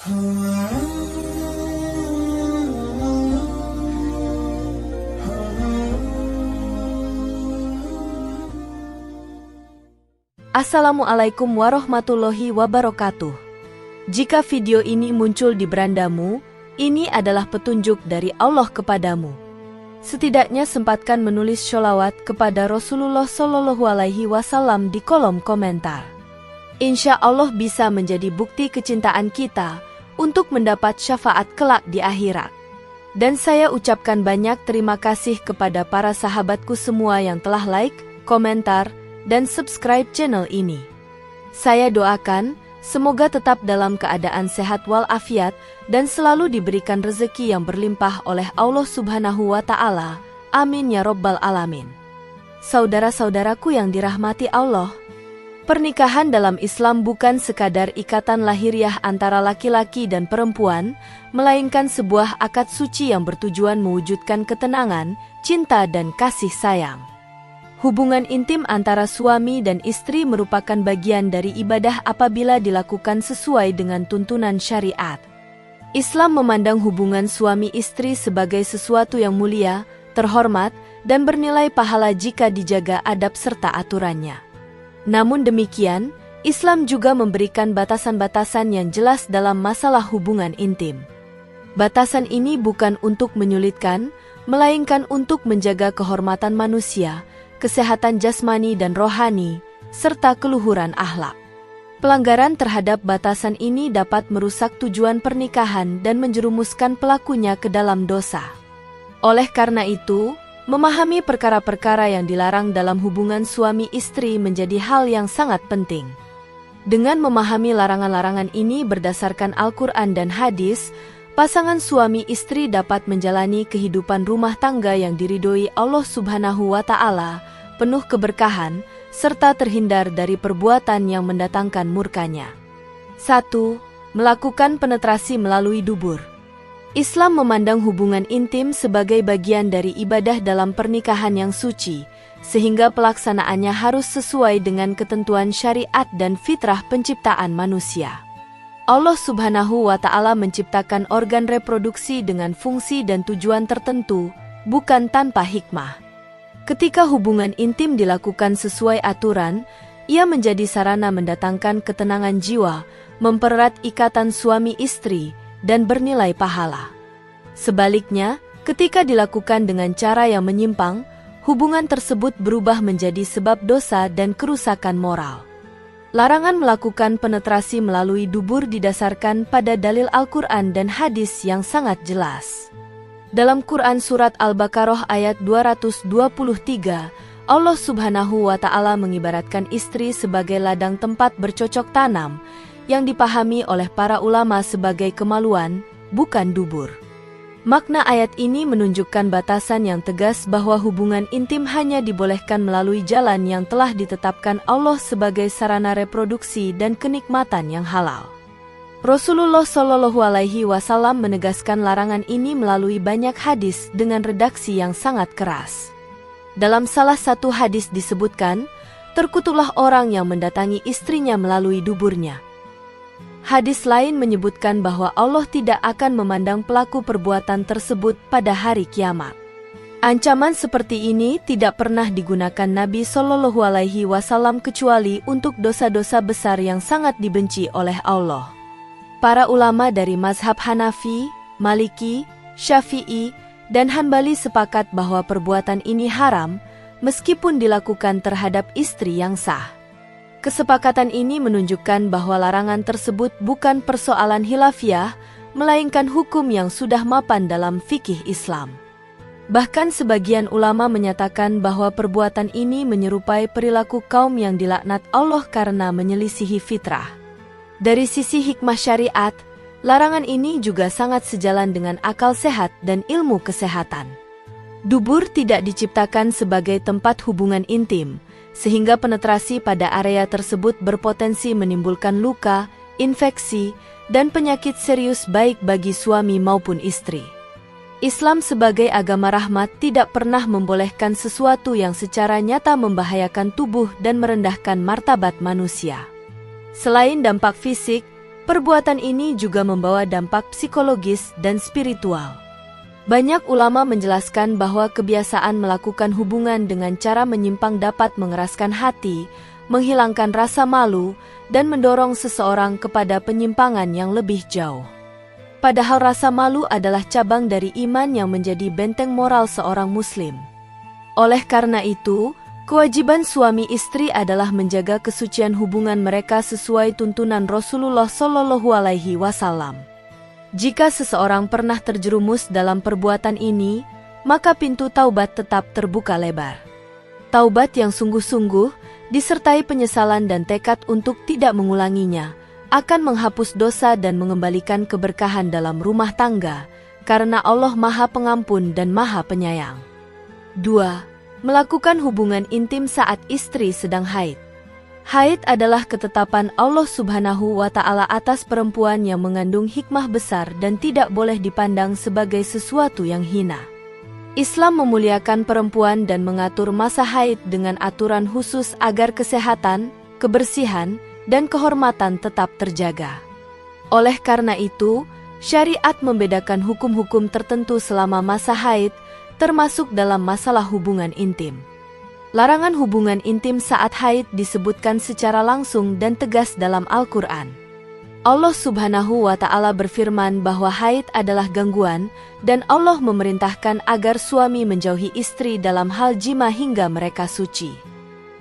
Assalamualaikum warahmatullahi wabarakatuh. Jika video ini muncul di berandamu, ini adalah petunjuk dari Allah kepadamu. Setidaknya sempatkan menulis sholawat kepada Rasulullah Shallallahu Alaihi Wasallam di kolom komentar. Insya Allah bisa menjadi bukti kecintaan kita untuk mendapat syafaat kelak di akhirat. Dan saya ucapkan banyak terima kasih kepada para sahabatku semua yang telah like, komentar, dan subscribe channel ini. Saya doakan, semoga tetap dalam keadaan sehat walafiat dan selalu diberikan rezeki yang berlimpah oleh Allah Subhanahu wa Ta'ala. Amin ya Rabbal Alamin. Saudara-saudaraku yang dirahmati Allah, pernikahan dalam Islam bukan sekadar ikatan lahiriah antara laki-laki dan perempuan, melainkan sebuah akad suci yang bertujuan mewujudkan ketenangan, cinta, dan kasih sayang. Hubungan intim antara suami dan istri merupakan bagian dari ibadah apabila dilakukan sesuai dengan tuntunan syariat. Islam memandang hubungan suami istri sebagai sesuatu yang mulia, terhormat, dan bernilai pahala jika dijaga adab serta aturannya. Namun demikian, Islam juga memberikan batasan-batasan yang jelas dalam masalah hubungan intim. Batasan ini bukan untuk menyulitkan, melainkan untuk menjaga kehormatan manusia, kesehatan jasmani dan rohani, serta keluhuran akhlak. Pelanggaran terhadap batasan ini dapat merusak tujuan pernikahan dan menjerumuskan pelakunya ke dalam dosa. Oleh karena itu, memahami perkara-perkara yang dilarang dalam hubungan suami istri menjadi hal yang sangat penting. Dengan memahami larangan-larangan ini berdasarkan Al-Quran dan hadis, pasangan suami istri dapat menjalani kehidupan rumah tangga yang diridhoi Allah Subhanahu wa Ta'ala, penuh keberkahan, serta terhindar dari perbuatan yang mendatangkan murkanya. 1. Melakukan penetrasi melalui dubur. Islam memandang hubungan intim sebagai bagian dari ibadah dalam pernikahan yang suci, sehingga pelaksanaannya harus sesuai dengan ketentuan syariat dan fitrah penciptaan manusia. Allah Subhanahu wa Ta'ala menciptakan organ reproduksi dengan fungsi dan tujuan tertentu, bukan tanpa hikmah. Ketika hubungan intim dilakukan sesuai aturan, ia menjadi sarana mendatangkan ketenangan jiwa, mempererat ikatan suami istri, dan bernilai pahala. Sebaliknya, ketika dilakukan dengan cara yang menyimpang, hubungan tersebut berubah menjadi sebab dosa dan kerusakan moral. Larangan melakukan penetrasi melalui dubur didasarkan pada dalil Al-Quran dan hadis yang sangat jelas. Dalam Quran Surat Al-Baqarah ayat 223, Allah Subhanahu wa Ta'ala mengibaratkan istri sebagai ladang tempat bercocok tanam, yang dipahami oleh para ulama sebagai kemaluan, bukan dubur. Makna ayat ini menunjukkan batasan yang tegas bahwa hubungan intim hanya dibolehkan melalui jalan yang telah ditetapkan Allah sebagai sarana reproduksi dan kenikmatan yang halal. Rasulullah Shallallahu Alaihi Wasallam menegaskan larangan ini melalui banyak hadis dengan redaksi yang sangat keras. Dalam salah satu hadis disebutkan, terkutuklah orang yang mendatangi istrinya melalui duburnya. Hadis lain menyebutkan bahwa Allah tidak akan memandang pelaku perbuatan tersebut pada hari kiamat. Ancaman seperti ini tidak pernah digunakan Nabi Shallallahu Alaihi Wasallam kecuali untuk dosa-dosa besar yang sangat dibenci oleh Allah. Para ulama dari mazhab Hanafi, Maliki, Syafi'i, dan Hanbali sepakat bahwa perbuatan ini haram, meskipun dilakukan terhadap istri yang sah. Kesepakatan ini menunjukkan bahwa larangan tersebut bukan persoalan khilafiyah, melainkan hukum yang sudah mapan dalam fikih Islam. Bahkan sebagian ulama menyatakan bahwa perbuatan ini menyerupai perilaku kaum yang dilaknat Allah karena menyelisihi fitrah. Dari sisi hikmah syariat, larangan ini juga sangat sejalan dengan akal sehat dan ilmu kesehatan. Dubur tidak diciptakan sebagai tempat hubungan intim, sehingga penetrasi pada area tersebut berpotensi menimbulkan luka, infeksi, dan penyakit serius baik bagi suami maupun istri. Islam sebagai agama rahmat tidak pernah membolehkan sesuatu yang secara nyata membahayakan tubuh dan merendahkan martabat manusia. Selain dampak fisik, Perbuatan ini juga membawa dampak psikologis dan spiritual. Banyak ulama menjelaskan bahwa kebiasaan melakukan hubungan dengan cara menyimpang dapat mengeraskan hati, menghilangkan rasa malu, dan mendorong seseorang kepada penyimpangan yang lebih jauh. Padahal rasa malu adalah cabang dari iman yang menjadi benteng moral seorang muslim. Oleh karena itu, kewajiban suami istri adalah menjaga kesucian hubungan mereka sesuai tuntunan Rasulullah Shallallahu Alaihi Wasallam. Jika seseorang pernah terjerumus dalam perbuatan ini, maka pintu taubat tetap terbuka lebar. Taubat yang sungguh-sungguh, disertai penyesalan dan tekad untuk tidak mengulanginya, akan menghapus dosa dan mengembalikan keberkahan dalam rumah tangga, karena Allah Maha Pengampun dan Maha Penyayang. 2. Melakukan hubungan intim saat istri sedang haid. Haid adalah ketetapan Allah Subhanahu wa Ta'ala atas perempuan yang mengandung hikmah besar dan tidak boleh dipandang sebagai sesuatu yang hina. Islam memuliakan perempuan dan mengatur masa haid dengan aturan khusus agar kesehatan, kebersihan, dan kehormatan tetap terjaga. Oleh karena itu, syariat membedakan hukum-hukum tertentu selama masa haid, termasuk dalam masalah hubungan intim. Larangan hubungan intim saat haid disebutkan secara langsung dan tegas dalam Al-Quran. Allah Subhanahu wa Ta'ala berfirman bahwa haid adalah gangguan, dan Allah memerintahkan agar suami menjauhi istri dalam hal jima hingga mereka suci.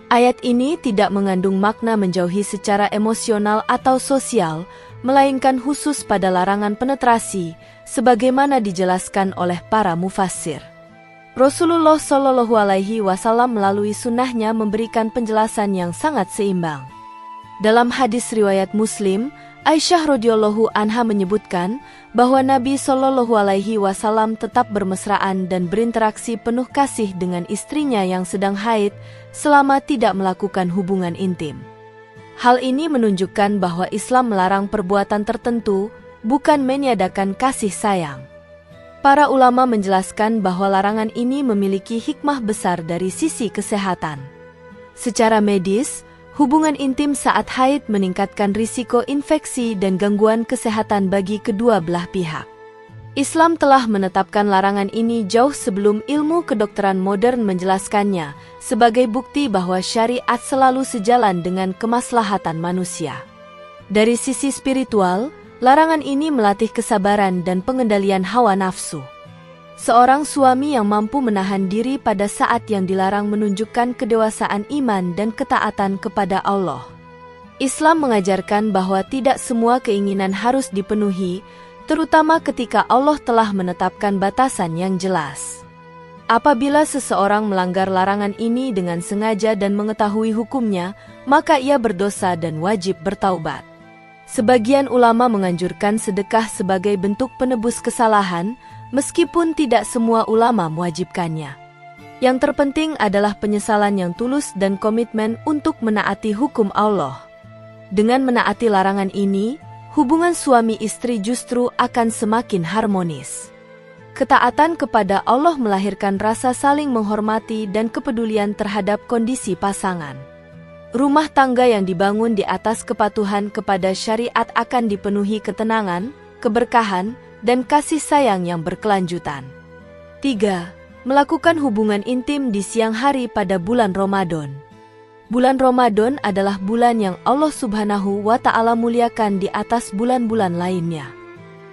Ayat ini tidak mengandung makna menjauhi secara emosional atau sosial, melainkan khusus pada larangan penetrasi, sebagaimana dijelaskan oleh para mufassir. Rasulullah Shallallahu Alaihi Wasallam melalui sunnahnya memberikan penjelasan yang sangat seimbang. Dalam hadis riwayat Muslim, Aisyah radhiyallahu anha menyebutkan bahwa Nabi Shallallahu Alaihi Wasallam tetap bermesraan dan berinteraksi penuh kasih dengan istrinya yang sedang haid selama tidak melakukan hubungan intim. Hal ini menunjukkan bahwa Islam melarang perbuatan tertentu, bukan meniadakan kasih sayang. Para ulama menjelaskan bahwa larangan ini memiliki hikmah besar dari sisi kesehatan. Secara medis, hubungan intim saat haid meningkatkan risiko infeksi dan gangguan kesehatan bagi kedua belah pihak. Islam telah menetapkan larangan ini jauh sebelum ilmu kedokteran modern menjelaskannya, sebagai bukti bahwa syariat selalu sejalan dengan kemaslahatan manusia. Dari sisi spiritual, larangan ini melatih kesabaran dan pengendalian hawa nafsu. Seorang suami yang mampu menahan diri pada saat yang dilarang menunjukkan kedewasaan iman dan ketaatan kepada Allah. Islam mengajarkan bahwa tidak semua keinginan harus dipenuhi, terutama ketika Allah telah menetapkan batasan yang jelas. Apabila seseorang melanggar larangan ini dengan sengaja dan mengetahui hukumnya, maka ia berdosa dan wajib bertaubat. Sebagian ulama menganjurkan sedekah sebagai bentuk penebus kesalahan, meskipun tidak semua ulama mewajibkannya. Yang terpenting adalah penyesalan yang tulus dan komitmen untuk menaati hukum Allah. Dengan menaati larangan ini, hubungan suami istri justru akan semakin harmonis. Ketaatan kepada Allah melahirkan rasa saling menghormati dan kepedulian terhadap kondisi pasangan. Rumah tangga yang dibangun di atas kepatuhan kepada syariat akan dipenuhi ketenangan, keberkahan, dan kasih sayang yang berkelanjutan. 3. Melakukan hubungan intim di siang hari pada bulan Ramadan. Bulan Ramadan adalah bulan yang Allah Subhanahu wa Ta'ala muliakan di atas bulan-bulan lainnya.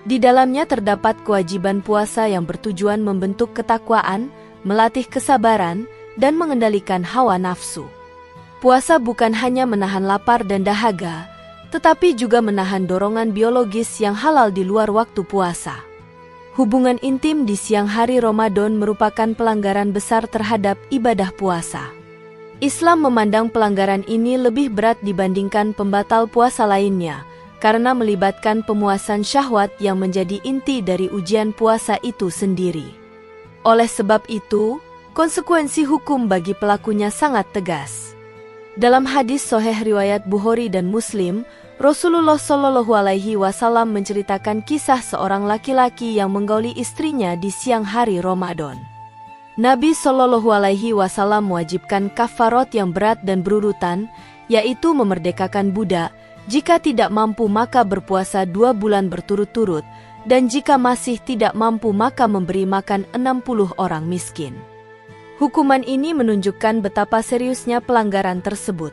Di dalamnya terdapat kewajiban puasa yang bertujuan membentuk ketakwaan, melatih kesabaran, dan mengendalikan hawa nafsu. Puasa bukan hanya menahan lapar dan dahaga, tetapi juga menahan dorongan biologis yang halal di luar waktu puasa. Hubungan intim di siang hari Ramadan merupakan pelanggaran besar terhadap ibadah puasa. Islam memandang pelanggaran ini lebih berat dibandingkan pembatal puasa lainnya, karena melibatkan pemuasan syahwat yang menjadi inti dari ujian puasa itu sendiri. Oleh sebab itu, konsekuensi hukum bagi pelakunya sangat tegas. Dalam hadis sahih riwayat Bukhari dan Muslim, Rasulullah Shallallahu Alaihi Wasallam menceritakan kisah seorang laki-laki yang menggauli istrinya di siang hari Ramadan. Nabi Shallallahu Alaihi Wasallam mewajibkan kafarat yang berat dan berurutan, yaitu memerdekakan budak, Jika tidak mampu maka berpuasa 2 bulan berturut-turut, dan jika masih tidak mampu maka memberi makan 60 orang miskin. Hukuman ini menunjukkan betapa seriusnya pelanggaran tersebut.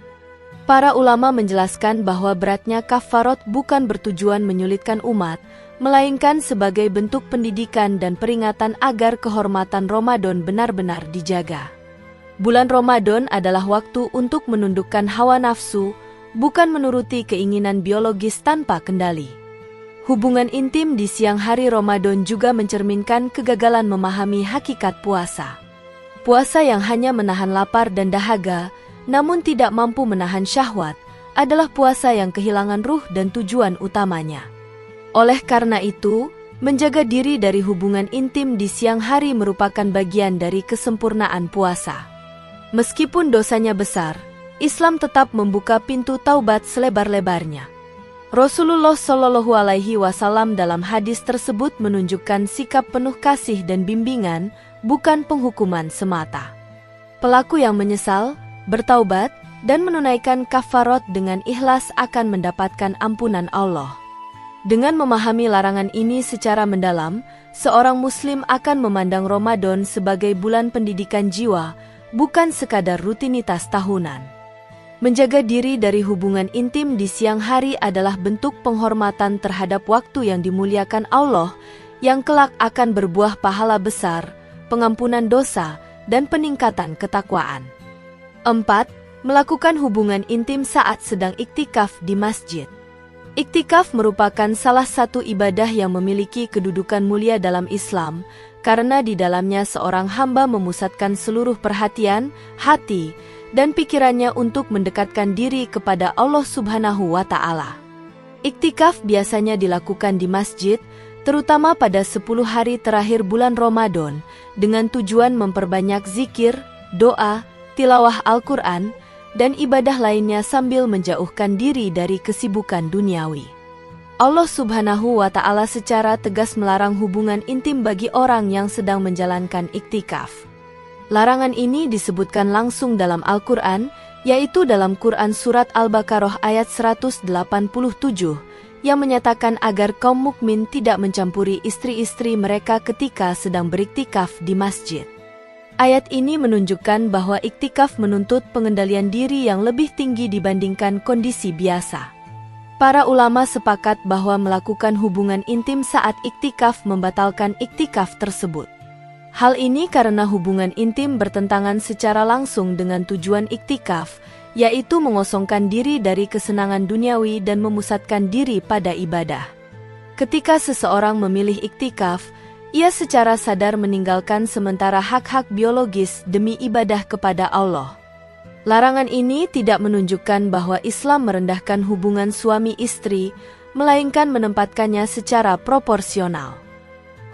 Para ulama menjelaskan bahwa beratnya kafarat bukan bertujuan menyulitkan umat, melainkan sebagai bentuk pendidikan dan peringatan agar kehormatan Ramadan benar-benar dijaga. Bulan Ramadan adalah waktu untuk menundukkan hawa nafsu, bukan menuruti keinginan biologis tanpa kendali. Hubungan intim di siang hari Ramadan juga mencerminkan kegagalan memahami hakikat puasa. Puasa yang hanya menahan lapar dan dahaga, namun tidak mampu menahan syahwat, adalah puasa yang kehilangan ruh dan tujuan utamanya. Oleh karena itu, menjaga diri dari hubungan intim di siang hari merupakan bagian dari kesempurnaan puasa. Meskipun dosanya besar, Islam tetap membuka pintu taubat selebar-lebarnya. Rasulullah Shallallahu Alaihi Wasallam dalam hadis tersebut menunjukkan sikap penuh kasih dan bimbingan, bukan penghukuman semata. Pelaku yang menyesal, bertaubat, dan menunaikan kafarat dengan ikhlas akan mendapatkan ampunan Allah. Dengan memahami larangan ini secara mendalam, seorang muslim akan memandang Ramadan sebagai bulan pendidikan jiwa, bukan sekadar rutinitas tahunan. Menjaga diri dari hubungan intim di siang hari adalah bentuk penghormatan terhadap waktu yang dimuliakan Allah, yang kelak akan berbuah pahala besar, pengampunan dosa, dan peningkatan ketakwaan. 4. Melakukan hubungan intim saat sedang iktikaf di masjid. Iktikaf merupakan salah satu ibadah yang memiliki kedudukan mulia dalam Islam, karena di dalamnya seorang hamba memusatkan seluruh perhatian, hati, dan pikirannya untuk mendekatkan diri kepada Allah Subhanahu wa Ta'ala. Iktikaf biasanya dilakukan di masjid, terutama pada 10 hari terakhir bulan Ramadan, dengan tujuan memperbanyak zikir, doa, tilawah Al-Quran, dan ibadah lainnya sambil menjauhkan diri dari kesibukan duniawi. Allah Subhanahu wa Ta'ala secara tegas melarang hubungan intim bagi orang yang sedang menjalankan iktikaf. Larangan ini disebutkan langsung dalam Al-Quran, yaitu dalam Quran Surat Al-Baqarah ayat 187, yang menyatakan agar kaum mukmin tidak mencampuri istri-istri mereka ketika sedang beriktikaf di masjid. Ayat ini menunjukkan bahwa iktikaf menuntut pengendalian diri yang lebih tinggi dibandingkan kondisi biasa. Para ulama sepakat bahwa melakukan hubungan intim saat iktikaf membatalkan iktikaf tersebut. Hal ini karena hubungan intim bertentangan secara langsung dengan tujuan iktikaf, yaitu mengosongkan diri dari kesenangan duniawi dan memusatkan diri pada ibadah. Ketika seseorang memilih iktikaf, ia secara sadar meninggalkan sementara hak-hak biologis demi ibadah kepada Allah. Larangan ini tidak menunjukkan bahwa Islam merendahkan hubungan suami istri, melainkan menempatkannya secara proporsional.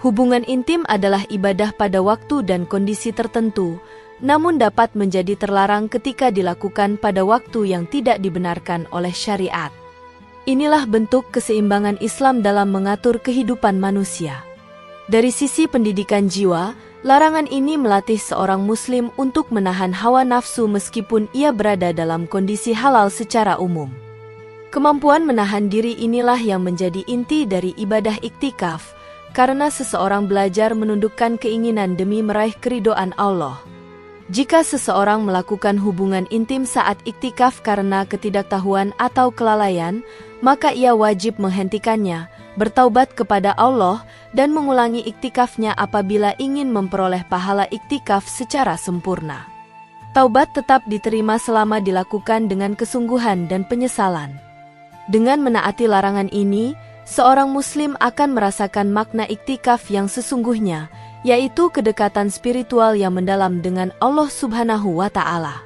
Hubungan intim adalah ibadah pada waktu dan kondisi tertentu, namun dapat menjadi terlarang ketika dilakukan pada waktu yang tidak dibenarkan oleh syariat. Inilah bentuk keseimbangan Islam dalam mengatur kehidupan manusia. Dari sisi pendidikan jiwa, larangan ini melatih seorang muslim untuk menahan hawa nafsu meskipun ia berada dalam kondisi halal secara umum. Kemampuan menahan diri inilah yang menjadi inti dari ibadah iktikaf, karena seseorang belajar menundukkan keinginan demi meraih keridhaan Allah. Jika seseorang melakukan hubungan intim saat iktikaf karena ketidaktahuan atau kelalaian, maka ia wajib menghentikannya, bertaubat kepada Allah, dan mengulangi iktikafnya apabila ingin memperoleh pahala iktikaf secara sempurna. Taubat tetap diterima selama dilakukan dengan kesungguhan dan penyesalan. Dengan menaati larangan ini, seorang muslim akan merasakan makna iktikaf yang sesungguhnya, yaitu kedekatan spiritual yang mendalam dengan Allah Subhanahu wa Ta'ala.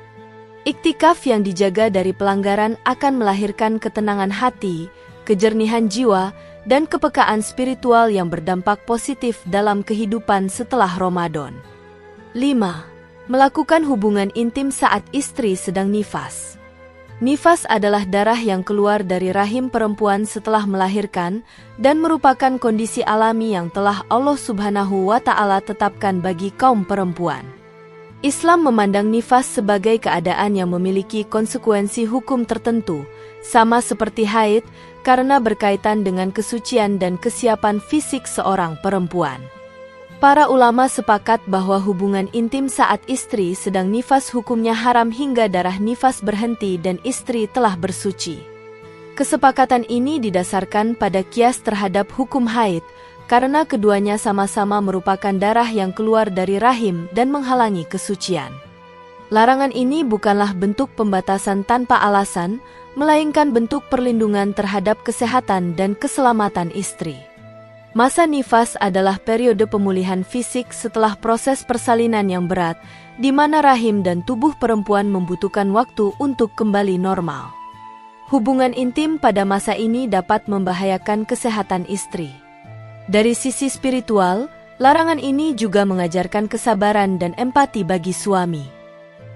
Iktikaf yang dijaga dari pelanggaran akan melahirkan ketenangan hati, kejernihan jiwa, dan kepekaan spiritual yang berdampak positif dalam kehidupan setelah Ramadan. 5. Melakukan hubungan intim saat istri sedang nifas. Nifas adalah darah yang keluar dari rahim perempuan setelah melahirkan dan merupakan kondisi alami yang telah Allah Subhanahu wa Ta'ala tetapkan bagi kaum perempuan. Islam memandang nifas sebagai keadaan yang memiliki konsekuensi hukum tertentu, sama seperti haid, karena berkaitan dengan kesucian dan kesiapan fisik seorang perempuan. Para ulama sepakat bahwa hubungan intim saat istri sedang nifas hukumnya haram hingga darah nifas berhenti dan istri telah bersuci. Kesepakatan ini didasarkan pada kias terhadap hukum haid, karena keduanya sama-sama merupakan darah yang keluar dari rahim dan menghalangi kesucian. Larangan ini bukanlah bentuk pembatasan tanpa alasan, melainkan bentuk perlindungan terhadap kesehatan dan keselamatan istri. Masa nifas adalah periode pemulihan fisik setelah proses persalinan yang berat, di mana rahim dan tubuh perempuan membutuhkan waktu untuk kembali normal. Hubungan intim pada masa ini dapat membahayakan kesehatan istri. Dari sisi spiritual, larangan ini juga mengajarkan kesabaran dan empati bagi suami.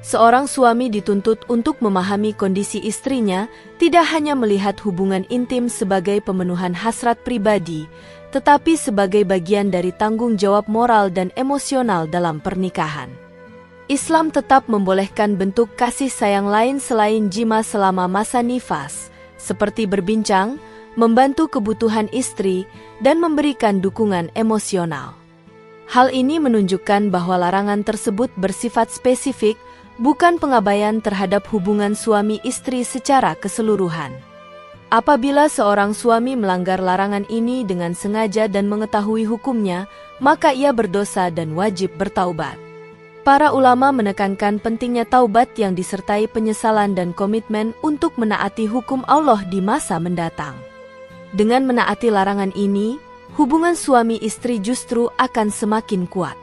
Seorang suami dituntut untuk memahami kondisi istrinya, tidak hanya melihat hubungan intim sebagai pemenuhan hasrat pribadi, tetapi sebagai bagian dari tanggung jawab moral dan emosional dalam pernikahan. Islam tetap membolehkan bentuk kasih sayang lain selain jima selama masa nifas, seperti berbincang, membantu kebutuhan istri, dan memberikan dukungan emosional. Hal ini menunjukkan bahwa larangan tersebut bersifat spesifik, bukan pengabaian terhadap hubungan suami istri secara keseluruhan. Apabila seorang suami melanggar larangan ini dengan sengaja dan mengetahui hukumnya, maka ia berdosa dan wajib bertaubat. Para ulama menekankan pentingnya taubat yang disertai penyesalan dan komitmen untuk menaati hukum Allah di masa mendatang. Dengan menaati larangan ini, hubungan suami istri justru akan semakin kuat.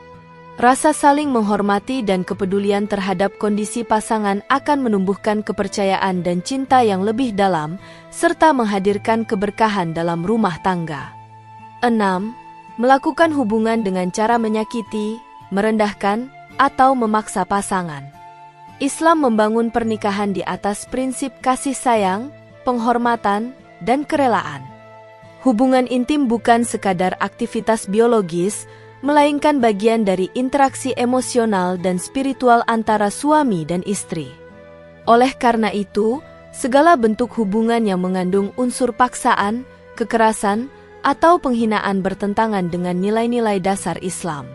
Rasa saling menghormati dan kepedulian terhadap kondisi pasangan akan menumbuhkan kepercayaan dan cinta yang lebih dalam, serta menghadirkan keberkahan dalam rumah tangga. 6. Melakukan hubungan dengan cara menyakiti, merendahkan, atau memaksa pasangan. Islam membangun pernikahan di atas prinsip kasih sayang, penghormatan, dan kerelaan. Hubungan intim bukan sekadar aktivitas biologis, melainkan bagian dari interaksi emosional dan spiritual antara suami dan istri. Oleh karena itu, segala bentuk hubungan yang mengandung unsur paksaan, kekerasan, atau penghinaan bertentangan dengan nilai-nilai dasar Islam.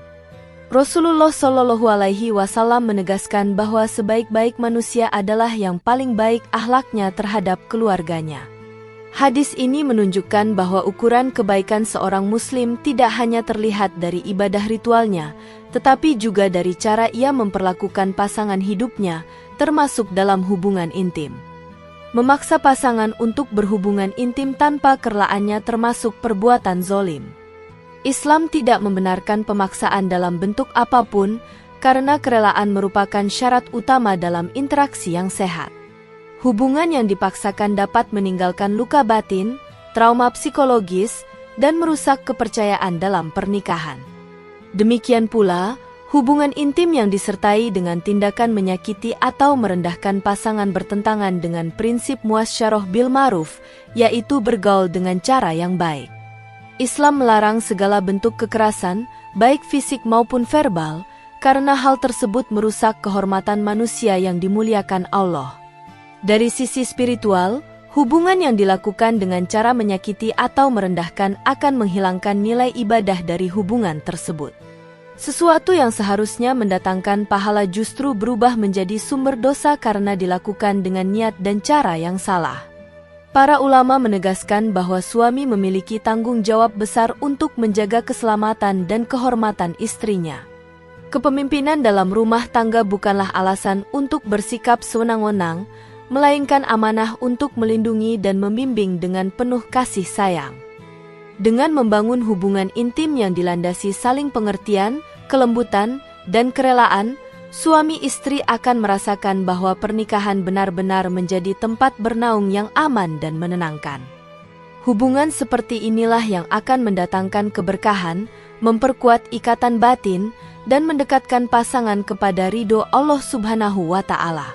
Rasulullah Shallallahu Alaihi Wasallam menegaskan bahwa sebaik-baik manusia adalah yang paling baik akhlaknya terhadap keluarganya. Hadis ini menunjukkan bahwa ukuran kebaikan seorang muslim tidak hanya terlihat dari ibadah ritualnya, tetapi juga dari cara ia memperlakukan pasangan hidupnya, termasuk dalam hubungan intim. Memaksa pasangan untuk berhubungan intim tanpa kerelaannya termasuk perbuatan zolim. Islam tidak membenarkan pemaksaan dalam bentuk apapun, karena kerelaan merupakan syarat utama dalam interaksi yang sehat. Hubungan yang dipaksakan dapat meninggalkan luka batin, trauma psikologis, dan merusak kepercayaan dalam pernikahan. Demikian pula, hubungan intim yang disertai dengan tindakan menyakiti atau merendahkan pasangan bertentangan dengan prinsip muasyarah bil ma'ruf, yaitu bergaul dengan cara yang baik. Islam melarang segala bentuk kekerasan, baik fisik maupun verbal, karena hal tersebut merusak kehormatan manusia yang dimuliakan Allah. Dari sisi spiritual, hubungan yang dilakukan dengan cara menyakiti atau merendahkan akan menghilangkan nilai ibadah dari hubungan tersebut. Sesuatu yang seharusnya mendatangkan pahala justru berubah menjadi sumber dosa karena dilakukan dengan niat dan cara yang salah. Para ulama menegaskan bahwa suami memiliki tanggung jawab besar untuk menjaga keselamatan dan kehormatan istrinya. Kepemimpinan dalam rumah tangga bukanlah alasan untuk bersikap sewenang-wenang, melainkan amanah untuk melindungi dan membimbing dengan penuh kasih sayang. Dengan membangun hubungan intim yang dilandasi saling pengertian, kelembutan, dan kerelaan, suami istri akan merasakan bahwa pernikahan benar-benar menjadi tempat bernaung yang aman dan menenangkan. Hubungan seperti inilah yang akan mendatangkan keberkahan, memperkuat ikatan batin, dan mendekatkan pasangan kepada ridho Allah Subhanahu wa Ta'ala.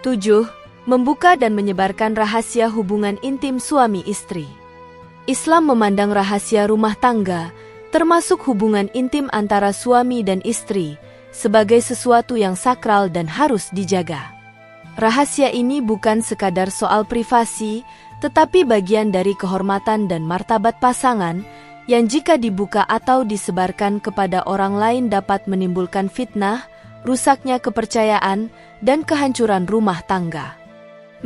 7. Membuka dan menyebarkan rahasia hubungan intim suami istri. Islam memandang rahasia rumah tangga, termasuk hubungan intim antara suami dan istri, sebagai sesuatu yang sakral dan harus dijaga. Rahasia ini bukan sekadar soal privasi, tetapi bagian dari kehormatan dan martabat pasangan yang jika dibuka atau disebarkan kepada orang lain dapat menimbulkan fitnah, rusaknya kepercayaan, dan kehancuran rumah tangga.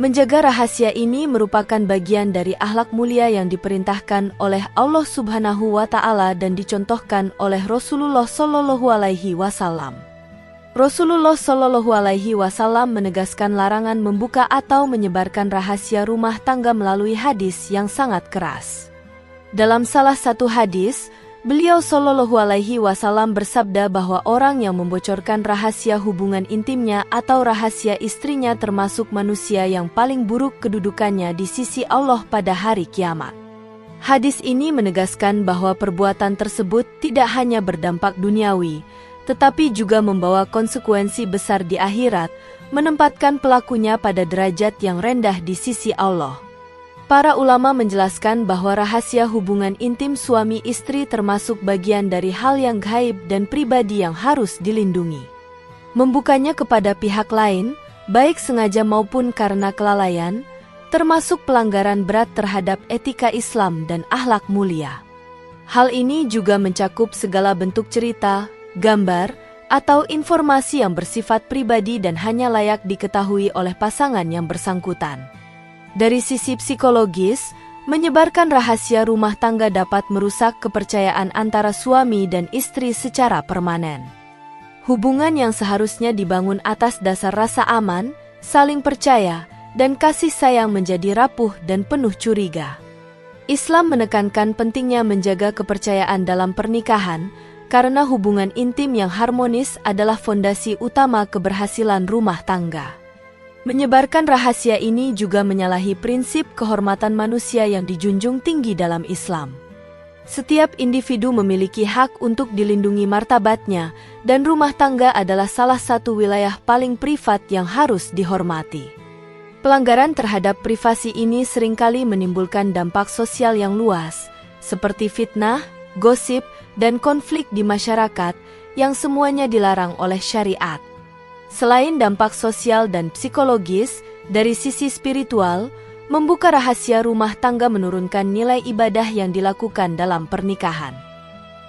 Menjaga rahasia ini merupakan bagian dari akhlak mulia yang diperintahkan oleh Allah Subhanahu wa Ta'ala dan dicontohkan oleh Rasulullah Shallallahu Alaihi Wasallam. Rasulullah Shallallahu Alaihi Wasallam menegaskan larangan membuka atau menyebarkan rahasia rumah tangga melalui hadis yang sangat keras. Dalam salah satu hadis, beliau Shallallahu Alaihi Wasallam bersabda bahwa orang yang membocorkan rahasia hubungan intimnya atau rahasia istrinya termasuk manusia yang paling buruk kedudukannya di sisi Allah pada hari kiamat. Hadis ini menegaskan bahwa perbuatan tersebut tidak hanya berdampak duniawi, tetapi juga membawa konsekuensi besar di akhirat, menempatkan pelakunya pada derajat yang rendah di sisi Allah. Para ulama menjelaskan bahwa rahasia hubungan intim suami istri termasuk bagian dari hal yang gaib dan pribadi yang harus dilindungi. Membukanya kepada pihak lain, baik sengaja maupun karena kelalaian, termasuk pelanggaran berat terhadap etika Islam dan akhlak mulia. Hal ini juga mencakup segala bentuk cerita, gambar, atau informasi yang bersifat pribadi dan hanya layak diketahui oleh pasangan yang bersangkutan. Dari sisi psikologis, menyebarkan rahasia rumah tangga dapat merusak kepercayaan antara suami dan istri secara permanen. Hubungan yang seharusnya dibangun atas dasar rasa aman, saling percaya, dan kasih sayang menjadi rapuh dan penuh curiga. Islam menekankan pentingnya menjaga kepercayaan dalam pernikahan, karena hubungan intim yang harmonis adalah fondasi utama keberhasilan rumah tangga. Menyebarkan rahasia ini juga menyalahi prinsip kehormatan manusia yang dijunjung tinggi dalam Islam. Setiap individu memiliki hak untuk dilindungi martabatnya, dan rumah tangga adalah salah satu wilayah paling privat yang harus dihormati. Pelanggaran terhadap privasi ini seringkali menimbulkan dampak sosial yang luas, seperti fitnah, gosip, dan konflik di masyarakat yang semuanya dilarang oleh syariat. Selain dampak sosial dan psikologis, dari sisi spiritual, membuka rahasia rumah tangga menurunkan nilai ibadah yang dilakukan dalam pernikahan.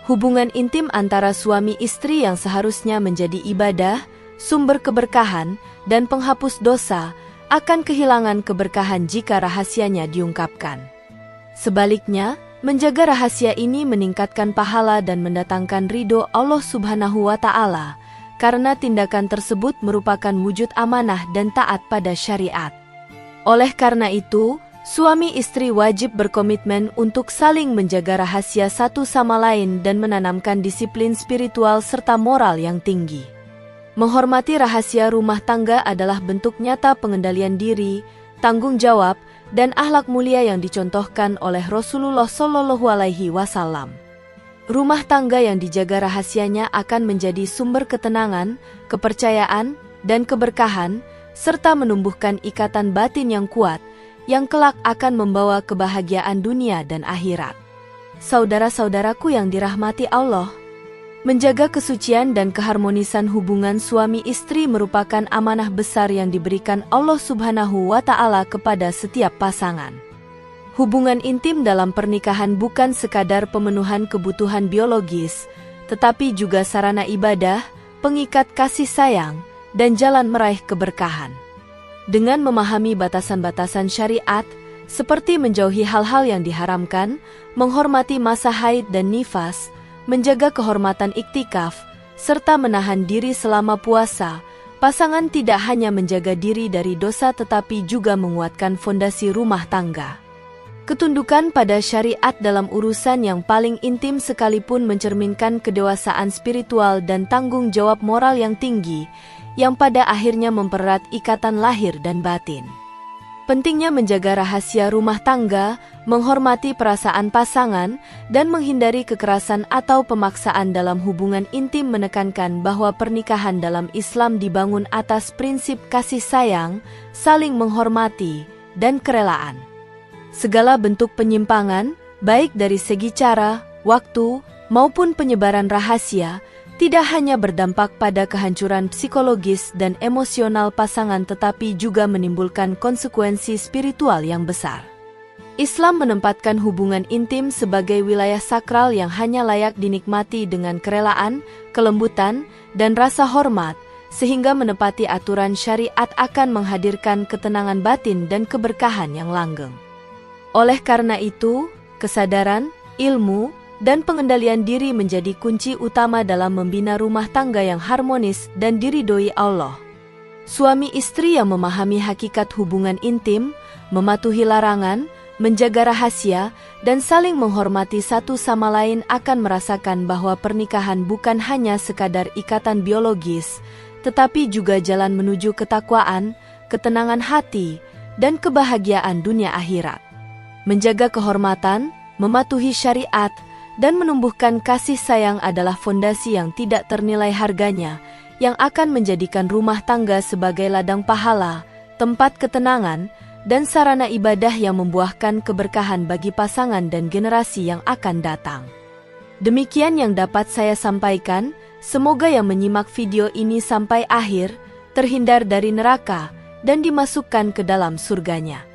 Hubungan intim antara suami istri yang seharusnya menjadi ibadah, sumber keberkahan, dan penghapus dosa, akan kehilangan keberkahan jika rahasianya diungkapkan. Sebaliknya, menjaga rahasia ini meningkatkan pahala dan mendatangkan ridho Allah Subhanahu wa Ta'ala, karena tindakan tersebut merupakan wujud amanah dan taat pada syariat. Oleh karena itu, suami istri wajib berkomitmen untuk saling menjaga rahasia satu sama lain dan menanamkan disiplin spiritual serta moral yang tinggi. Menghormati rahasia rumah tangga adalah bentuk nyata pengendalian diri, tanggung jawab, dan akhlak mulia yang dicontohkan oleh Rasulullah Shallallahu Alaihi Wasallam. Rumah tangga yang dijaga rahasianya akan menjadi sumber ketenangan, kepercayaan, dan keberkahan, serta menumbuhkan ikatan batin yang kuat, yang kelak akan membawa kebahagiaan dunia dan akhirat. Saudara-saudaraku yang dirahmati Allah, menjaga kesucian dan keharmonisan hubungan suami istri merupakan amanah besar yang diberikan Allah Subhanahu wa Ta'ala kepada setiap pasangan. Hubungan intim dalam pernikahan bukan sekadar pemenuhan kebutuhan biologis, tetapi juga sarana ibadah, pengikat kasih sayang, dan jalan meraih keberkahan. Dengan memahami batasan-batasan syariat, seperti menjauhi hal-hal yang diharamkan, menghormati masa haid dan nifas, menjaga kehormatan iktikaf, serta menahan diri selama puasa, pasangan tidak hanya menjaga diri dari dosa tetapi juga menguatkan fondasi rumah tangga. Ketundukan pada syariat dalam urusan yang paling intim sekalipun mencerminkan kedewasaan spiritual dan tanggung jawab moral yang tinggi, yang pada akhirnya mempererat ikatan lahir dan batin. Pentingnya menjaga rahasia rumah tangga, menghormati perasaan pasangan, dan menghindari kekerasan atau pemaksaan dalam hubungan intim menekankan bahwa pernikahan dalam Islam dibangun atas prinsip kasih sayang, saling menghormati, dan kerelaan. Segala bentuk penyimpangan, baik dari segi cara, waktu, maupun penyebaran rahasia, tidak hanya berdampak pada kehancuran psikologis dan emosional pasangan tetapi juga menimbulkan konsekuensi spiritual yang besar. Islam menempatkan hubungan intim sebagai wilayah sakral yang hanya layak dinikmati dengan kerelaan, kelembutan, dan rasa hormat, sehingga menepati aturan syariat akan menghadirkan ketenangan batin dan keberkahan yang langgeng. Oleh karena itu, kesadaran, ilmu, dan pengendalian diri menjadi kunci utama dalam membina rumah tangga yang harmonis dan diridhoi Allah. Suami istri yang memahami hakikat hubungan intim, mematuhi larangan, menjaga rahasia, dan saling menghormati satu sama lain akan merasakan bahwa pernikahan bukan hanya sekadar ikatan biologis, tetapi juga jalan menuju ketakwaan, ketenangan hati, dan kebahagiaan dunia akhirat. Menjaga kehormatan, mematuhi syariat, dan menumbuhkan kasih sayang adalah fondasi yang tidak ternilai harganya, yang akan menjadikan rumah tangga sebagai ladang pahala, tempat ketenangan, dan sarana ibadah yang membuahkan keberkahan bagi pasangan dan generasi yang akan datang. Demikian yang dapat saya sampaikan, semoga yang menyimak video ini sampai akhir, terhindar dari neraka, dan dimasukkan ke dalam surganya.